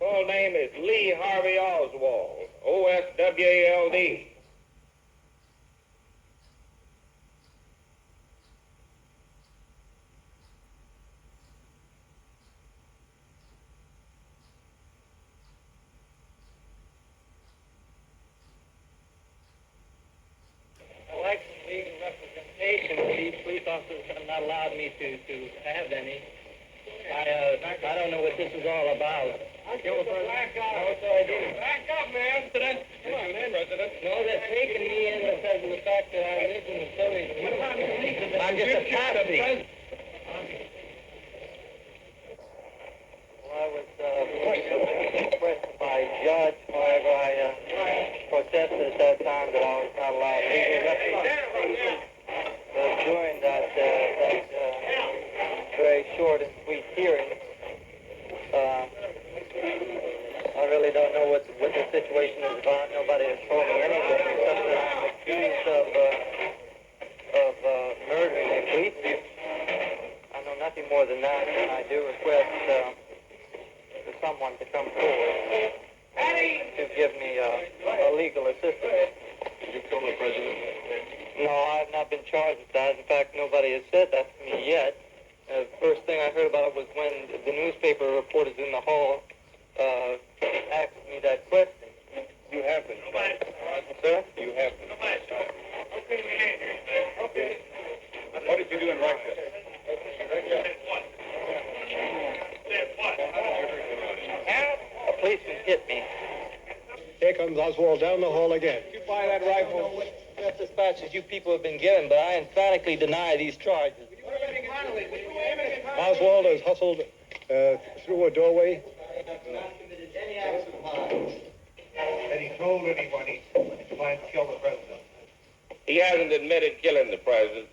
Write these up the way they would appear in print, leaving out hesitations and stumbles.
Full name is Lee Harvey Oswald, O-S-W-A-L-D. I'd like some legal representation. These police officers have not allowed me to have any. I don't know what this is all about. Back up, man. President. Come on, man, President. No, they're taking me in because of the fact that I live in the village. I'm just a patsy. Well, I was questioned by a judge. However, I protested at that time that I was not allowed legal representation. During that very short and sweet hearing, I really don't know what the situation is about. Nobody has told me anything except that I'm accused of murdering a policeman. I know nothing more than that, and I do request for someone to come forward to give me a legal assistance. Did you kill the president? No, I have not been charged with that. In fact, nobody has said that to me yet. The first thing I heard about it was when the newspaper reporters in the hall asked me that question. You have been. Sir? You have been. Okay. What did you do in Rochester? A policeman hit me. Here comes Oswald down the hall again. You buy that rifle? That's dispatches you people have been given, but I emphatically deny these charges. Oswald is hustled through a doorway. Had he told anyone he planned to kill the president? He hasn't admitted killing the president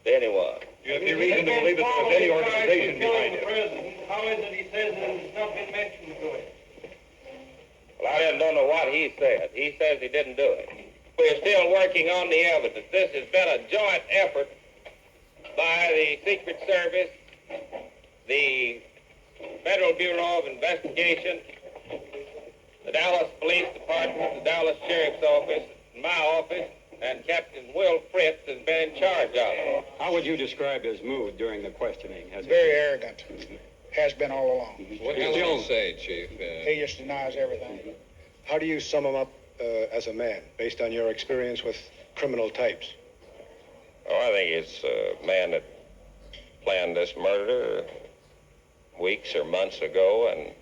to anyone. Do you have any reason to believe that there was any organization behind it? How is it he says it's not been mentioned to him? Well, I don't know what he said. He says he didn't do it. We're still working on the evidence. This has been a joint effort by the Secret Service, the Federal Bureau of Investigation, the Dallas Police Department, the Dallas Sheriff's Office, my office, and Captain Will Fritz has been in charge of it. How would you describe his mood during the questioning? Very arrogant. Has been all along. What did you say, Chief? He just denies everything. How do you sum him up as a man, based on your experience with criminal types? Oh, I think it's a man that planned this murder weeks or months ago and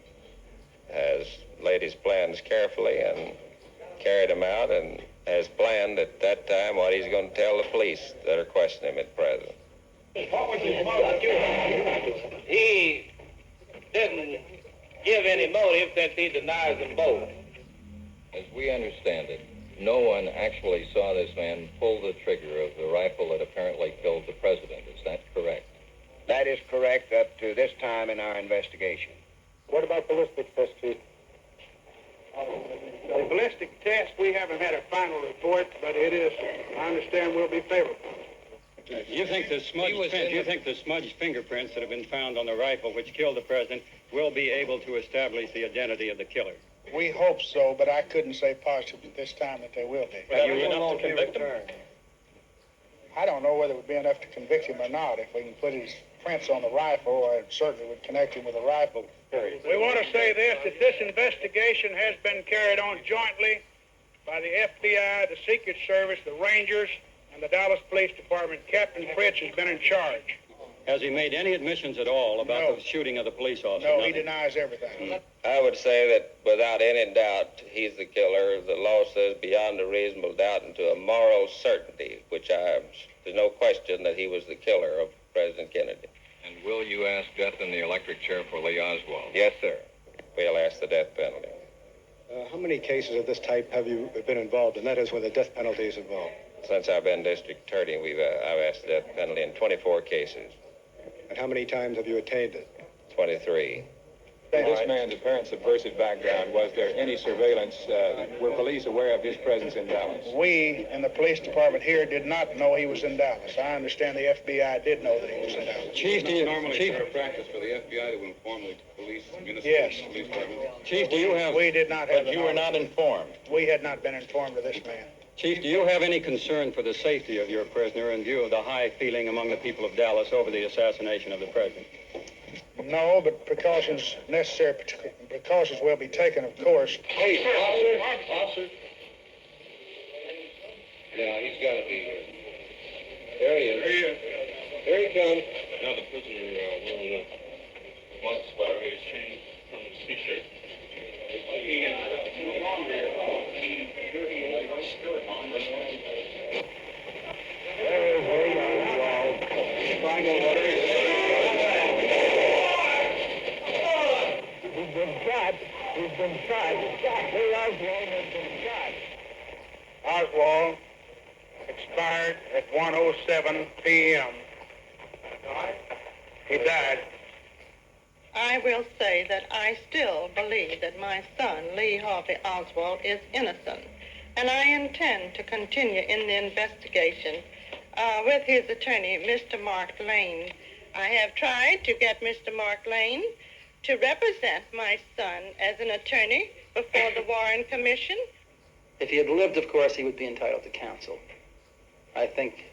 has laid his plans carefully and carried them out and has planned at that time what he's going to tell the police that are questioning him at present. What was his motive? He didn't give any motive since he denies them both. As we understand it, no one actually saw this man pull the trigger of the rifle that apparently killed the president. Is that correct? That is correct up to this time in our investigation. What about ballistics test, Chief? The ballistic test, we haven't had a final report, but it is, I understand, will be favorable. You think the smudged fingerprints that have been found on the rifle which killed the president will be able to establish the identity of the killer? We hope so, but I couldn't say positively at this time that they will be. Have you enough to convict him? I don't know whether it would be enough to convict him or not. If we can put his prints on the rifle, I certainly would connect him with the rifle. We want to say this, that this investigation has been carried on jointly by the FBI, the Secret Service, the Rangers, and the Dallas Police Department. Captain Fritz has been in charge. Has he made any admissions at all about No. the shooting of the police officer? No, Nothing? he denies everything. I would say that without any doubt, he's the killer. The law says beyond a reasonable doubt and to a moral certainty, which there's no question that he was the killer of President Kennedy. And will you ask death in the electric chair for Lee Oswald? Yes, sir. We'll ask the death penalty. How many cases of this type have you been involved in? That is, when the death penalty is involved. Since I've been district attorney, I've asked the death penalty in 24 cases. And how many times have you attained it? 23. This man's apparent subversive background, was there any surveillance? Were police aware of his presence in Dallas? We in the police department here did not know he was in Dallas. I understand the FBI did know that he was in Dallas. Chief, do you, Normally, Chief, it's our practice for the FBI to inform the police, municipal Yes. police department. Chief, do you have? We did not have. But you were not informed. We had not been informed of this man. Chief, do you have any concern for the safety of your prisoner in view of the high feeling among the people of Dallas over the assassination of the president? No, but necessary precautions will be taken, of course. Hey, officer. Yeah, he's got to be here. There he is. Here he comes. Now the prisoner wearing a white sweater is changed from his t-shirt. He's been shot. Lee Oswald has been shot. Oswald expired at 1:07 p.m. He died. I will say that I still believe that my son, Lee Harvey Oswald, is innocent, and I intend to continue in the investigation with his attorney, Mr. Mark Lane. I have tried to get Mr. Mark Lane to represent my son as an attorney before the Warren Commission. If he had lived, of course, he would be entitled to counsel. I think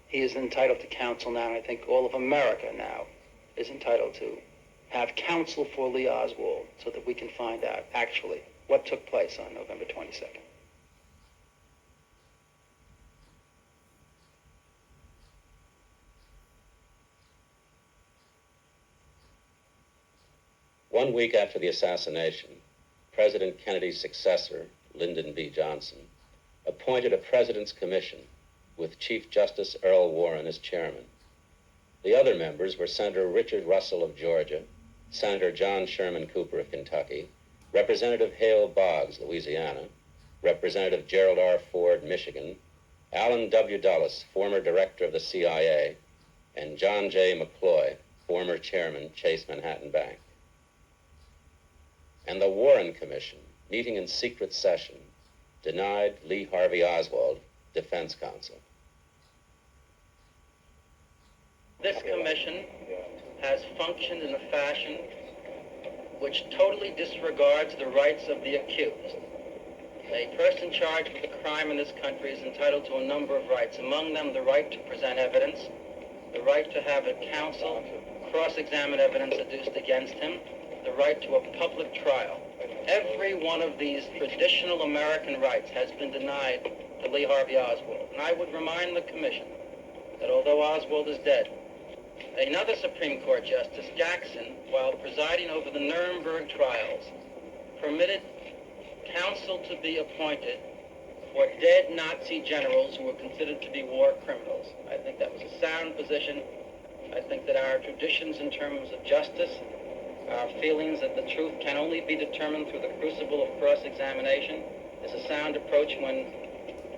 he is entitled to counsel now, and I think all of America now is entitled to have counsel for Lee Oswald so that we can find out actually what took place on November 22nd. One week after the assassination, President Kennedy's successor, Lyndon B. Johnson, appointed a President's Commission with Chief Justice Earl Warren as chairman. The other members were Senator Richard Russell of Georgia, Senator John Sherman Cooper of Kentucky, Representative Hale Boggs, Louisiana, Representative Gerald R. Ford, Michigan, Allen W. Dulles, former director of the CIA, and John J. McCloy, former chairman, Chase Manhattan Bank. And the Warren Commission, meeting in secret session, denied Lee Harvey Oswald defense counsel. This commission has functioned in a fashion which totally disregards the rights of the accused. A person charged with a crime in this country is entitled to a number of rights, among them the right to present evidence, the right to have a counsel cross-examine evidence adduced against him, the right to a public trial. Every one of these traditional American rights has been denied to Lee Harvey Oswald. And I would remind the commission that although Oswald is dead, another Supreme Court Justice, Jackson, while presiding over the Nuremberg trials, permitted counsel to be appointed for dead Nazi generals who were considered to be war criminals. I think that was a sound position. I think that our traditions in terms of justice, our feelings that the truth can only be determined through the crucible of cross-examination, is a sound approach when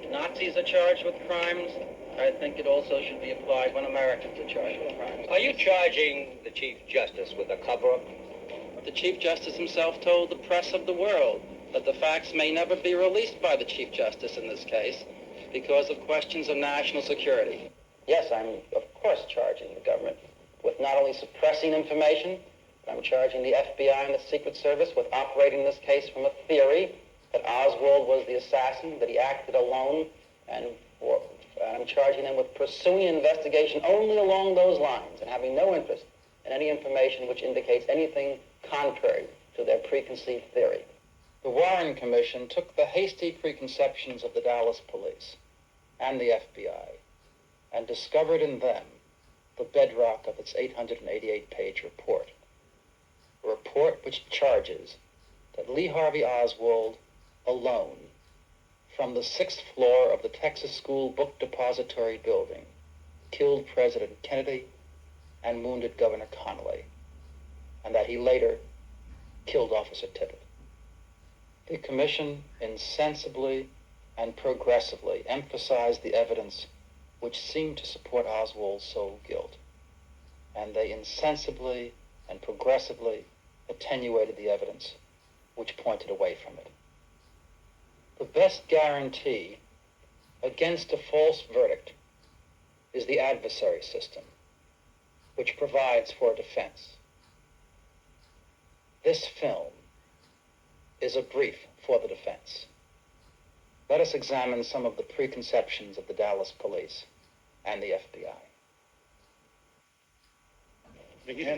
Nazis are charged with crimes. I think it also should be applied when Americans are charged with crimes. Are you charging the Chief Justice with a cover-up? The Chief Justice himself told the press of the world that the facts may never be released by the Chief Justice in this case because of questions of national security. Yes, I'm, of course, charging the government with not only suppressing information, but I'm charging the FBI and the Secret Service with operating this case from a theory that Oswald was the assassin, that he acted alone, and I'm charging them with pursuing an investigation only along those lines and having no interest in any information which indicates anything contrary to their preconceived theory. The Warren Commission took the hasty preconceptions of the Dallas police and the FBI and discovered in them the bedrock of its 888-page report. A report which charges that Lee Harvey Oswald alone, from the 6th floor of the Texas School Book Depository building, killed President Kennedy and wounded Governor Connally, and that he later killed Officer Tippit. The commission insensibly and progressively emphasized the evidence which seemed to support Oswald's sole guilt, and they insensibly and progressively attenuated the evidence which pointed away from it. The best guarantee against a false verdict is the adversary system, which provides for defense. This film is a brief for the defense. Let us examine some of the preconceptions of the Dallas police and the FBI.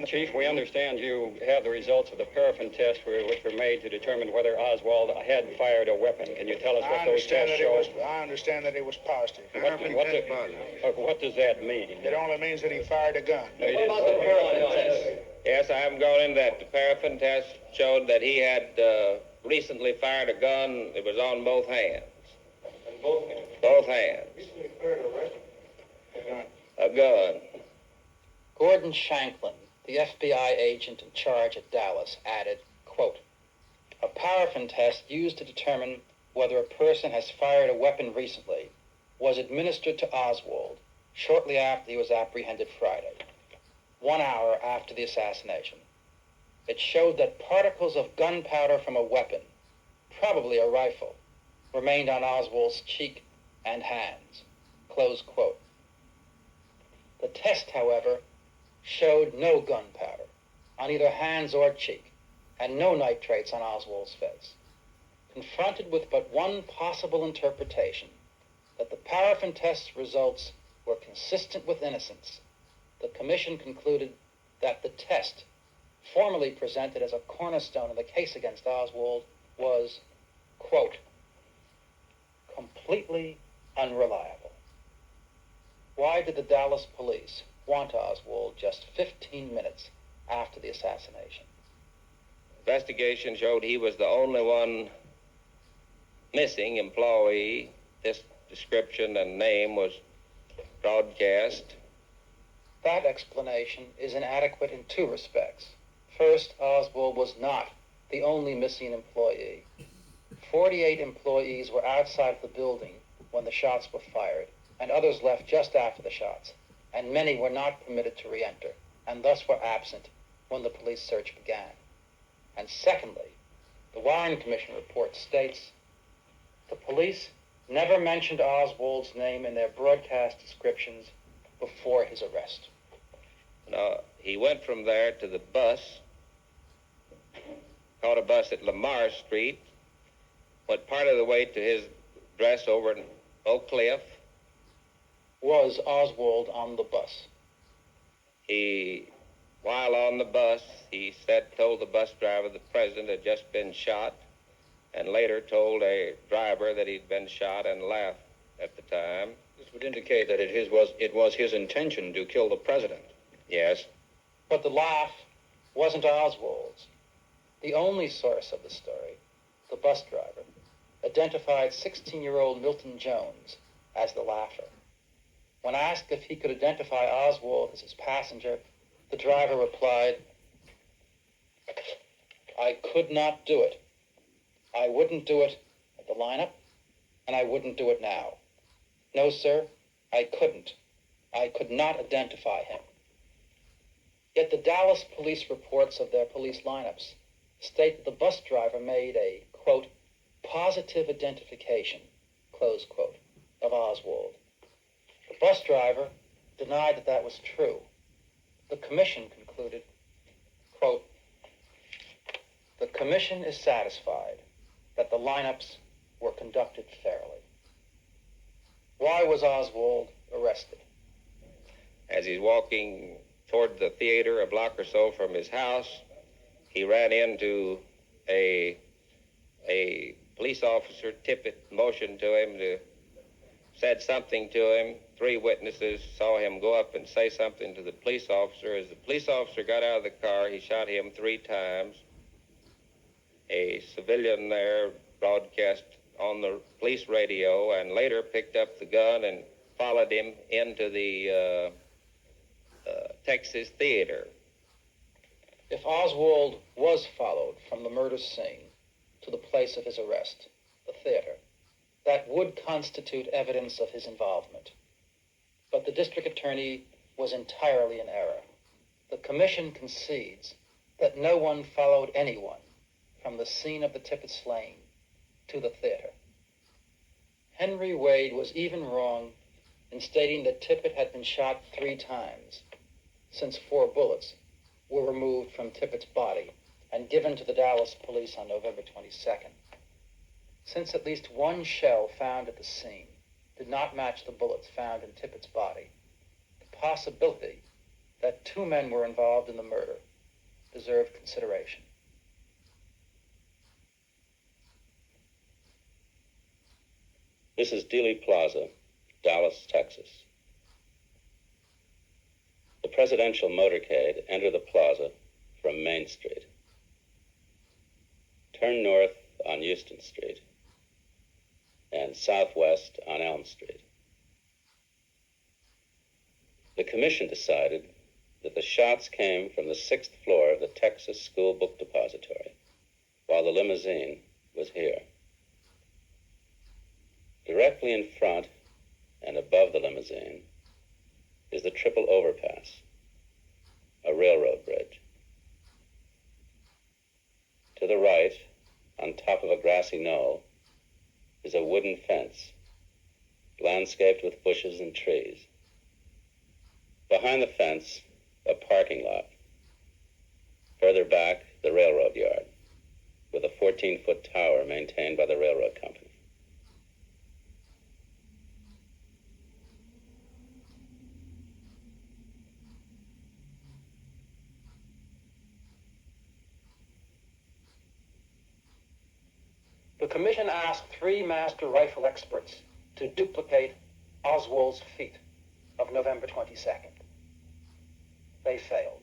Chief, we understand you have the results of the paraffin test which were made to determine whether Oswald had fired a weapon. Can you tell us what those tests show? I understand that it was positive. What does that mean? It only means that he fired a gun. What about the paraffin test? Yes, I haven't gone into that. The paraffin test showed that he had recently fired a gun. It was on both hands. Both hands? Both hands. Recently fired a gun. Gordon Shanklin, the FBI agent in charge at Dallas, added, quote, "A paraffin test used to determine whether a person has fired a weapon recently was administered to Oswald shortly after he was apprehended Friday, 1 hour after the assassination. It showed that particles of gunpowder from a weapon, probably a rifle, remained on Oswald's cheek and hands," close quote. The test, however, showed no gunpowder on either hands or cheek, and no nitrates on Oswald's face. Confronted with but one possible interpretation, that the paraffin test results were consistent with innocence, the commission concluded that the test, formally presented as a cornerstone of the case against Oswald, was, quote, "completely unreliable." Why did the Dallas police want Oswald just 15 minutes after the assassination? Investigation showed he was the only one missing employee. This description and name was broadcast. That explanation is inadequate in two respects. First, Oswald was not the only missing employee. 48 employees were outside of the building when the shots were fired, and others left just after the shots, and many were not permitted to re-enter, and thus were absent when the police search began. And secondly, the Warren Commission report states, the police never mentioned Oswald's name in their broadcast descriptions before his arrest. Now, he went from there to the bus, caught a bus at Lamar Street, went part of the way to his address over in Oak Cliff. Was Oswald on the bus? While on the bus, he told the bus driver the president had just been shot, and later told a driver that he'd been shot and laughed at the time. This would indicate that it was his intention to kill the president. Yes. But the laugh wasn't Oswald's. The only source of the story, the bus driver, identified 16-year-old Milton Jones as the laugher. When asked if he could identify Oswald as his passenger, the driver replied, "I could not do it. I wouldn't do it at the lineup, and I wouldn't do it now. No, sir, I couldn't. I could not identify him." Yet the Dallas police reports of their police lineups state that the bus driver made a, quote, "positive identification," close quote, of Oswald. The bus driver denied that that was true. The commission concluded, quote, "The commission is satisfied that the lineups were conducted fairly." Why was Oswald arrested? As he's walking toward the theater a block or so from his house, he ran into a police officer. Tippit motioned to him said something to him. 3 witnesses saw him go up and say something to the police officer. As the police officer got out of the car, he shot him 3 times. A civilian there broadcast on the police radio and later picked up the gun and followed him into the Texas Theater. If Oswald was followed from the murder scene to the place of his arrest, the theater, that would constitute evidence of his involvement. But the district attorney was entirely in error. The commission concedes that no one followed anyone from the scene of the Tippit slaying to the theater. Henry Wade was even wrong in stating that Tippit had been shot 3 times, since 4 bullets were removed from Tippit's body and given to the Dallas police on November 22nd. Since at least 1 shell found at the scene did not match the bullets found in Tippit's body, the possibility that 2 men were involved in the murder deserved consideration. This is Dealey Plaza, Dallas, Texas. The presidential motorcade entered the plaza from Main Street. Turn north on Houston Street and southwest on Elm Street. The commission decided that the shots came from the 6th floor of the Texas School Book Depository, while the limousine was here. Directly in front and above the limousine is the triple overpass, a railroad bridge. To the right, on top of a grassy knoll, is a wooden fence, landscaped with bushes and trees. Behind the fence, a parking lot. Further back, the railroad yard, with a 14-foot tower maintained by the railroad company. The commission asked 3 master rifle experts to duplicate Oswald's feat of November 22nd. They failed.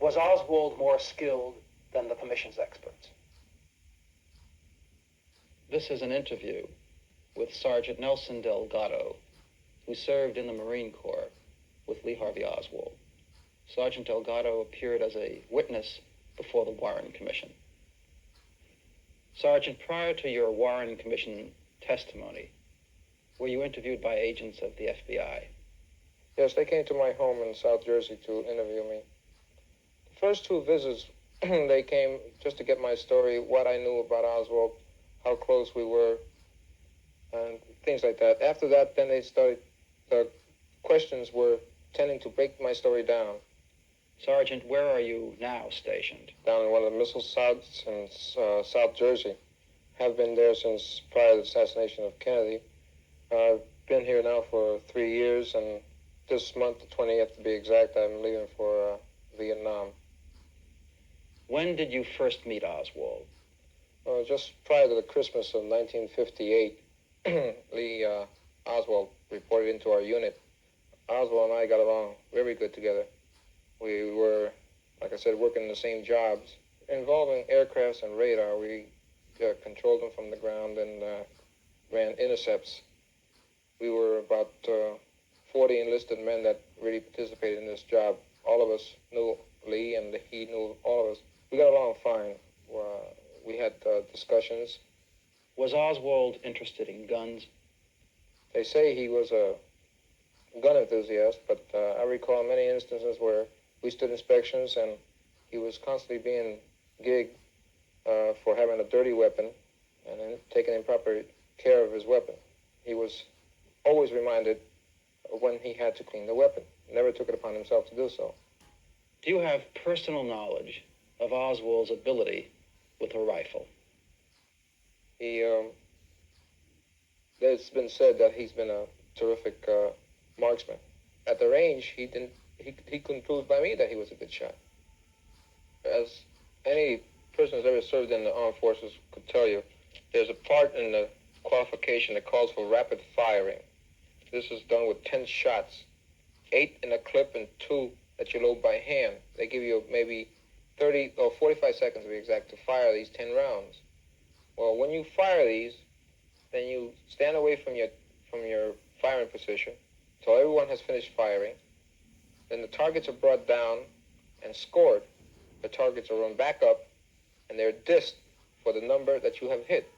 Was Oswald more skilled than the commission's experts? This is an interview with Sergeant Nelson Delgado, who served in the Marine Corps with Lee Harvey Oswald. Sergeant Delgado appeared as a witness before the Warren Commission. Sergeant, prior to your Warren Commission testimony, were you interviewed by agents of the FBI? Yes, they came to my home in South Jersey to interview me. The first 2 visits, they came just to get my story, what I knew about Oswald, how close we were, and things like that. After that, then the questions were tending to break my story down. Sergeant, where are you now stationed? Down in one of the missile sites in South Jersey. Have been there since prior to the assassination of Kennedy. I've been here now for 3 years, and this month, the 20th to be exact, I'm leaving for Vietnam. When did you first meet Oswald? Just prior to the Christmas of 1958, Lee Oswald reported into our unit. Oswald and I got along very good together. We were, like I said, working in the same jobs. Involving aircrafts and radar, we controlled them from the ground and ran intercepts. We were about 40 enlisted men that really participated in this job. All of us knew Lee, and he knew all of us. We got along fine. We had discussions. Was Oswald interested in guns? They say he was a gun enthusiast, but I recall many instances where we stood inspections and he was constantly being gigged for having a dirty weapon and then taking improper care of his weapon. He was always reminded of when he had to clean the weapon. Never took it upon himself to do so. Do you have personal knowledge of Oswald's ability with a rifle? It's been said that he's been a terrific marksman. At the range, he couldn't prove by me that he was a good shot. As any person who's ever served in the armed forces could tell you, there's a part in the qualification that calls for rapid firing. This is done with 10 shots, 8 in a clip and 2 that you load by hand. They give you maybe 30 or 45 seconds to be exact to fire these 10 rounds. Well, when you fire these, then you stand away from your firing position until everyone has finished firing. Then the targets are brought down and scored. The targets are run back up, and they're dissed for the number that you have hit,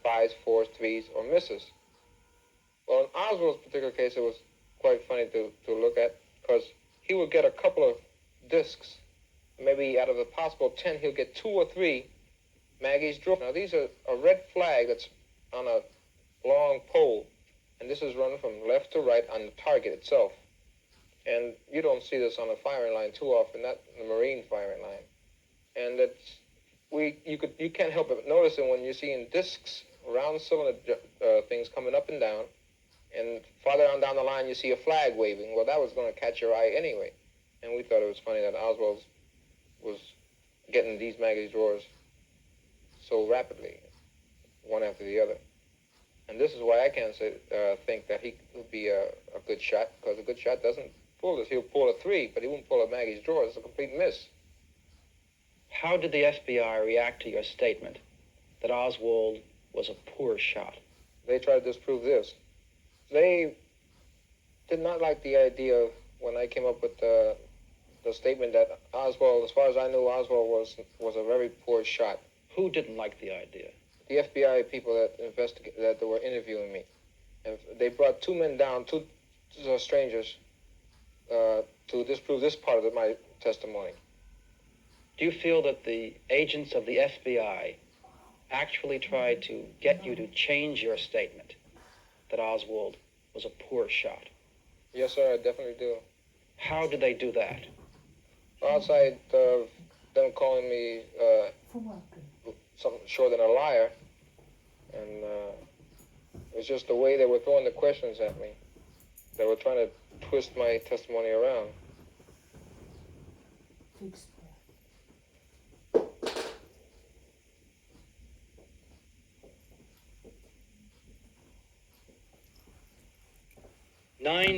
5s, 4s, 3s, or misses. Well, in Oswald's particular case, it was quite funny to look at, because he would get a couple of discs maybe out of the possible 10, he'll get 2 or 3 Maggie's drawers. Now, these are a red flag that's on a long pole, and this is run from left to right on the target itself. And you don't see this on a firing line too often, not the Marine firing line. And it's, you can't help but notice it when you're seeing discs, round cylinder things coming up and down, and farther on down the line you see a flag waving. Well, that was going to catch your eye anyway. And we thought it was funny that Oswald was getting these Maggie's drawers so rapidly, one after the other. And this is why I can't think that he would be a good shot, because a good shot doesn't pull this. He'll pull a 3, but he won't pull a Maggie's drawer. It's a complete miss. How did the FBI react to your statement that Oswald was a poor shot? They tried to disprove this. They did not like the idea when I came up with the statement that Oswald, as far as I knew, Oswald was a very poor shot. Who didn't like the idea? The FBI people that were interviewing me. And they brought 2 men down, 2 strangers, to disprove this part of my testimony. Do you feel that the agents of the FBI actually tried to get you to change your statement that Oswald was a poor shot? Yes, sir, I definitely do. How did they do that? Outside of them calling me something short than a liar, and it was just the way they were throwing the questions at me. They were trying to twist my testimony around. Nine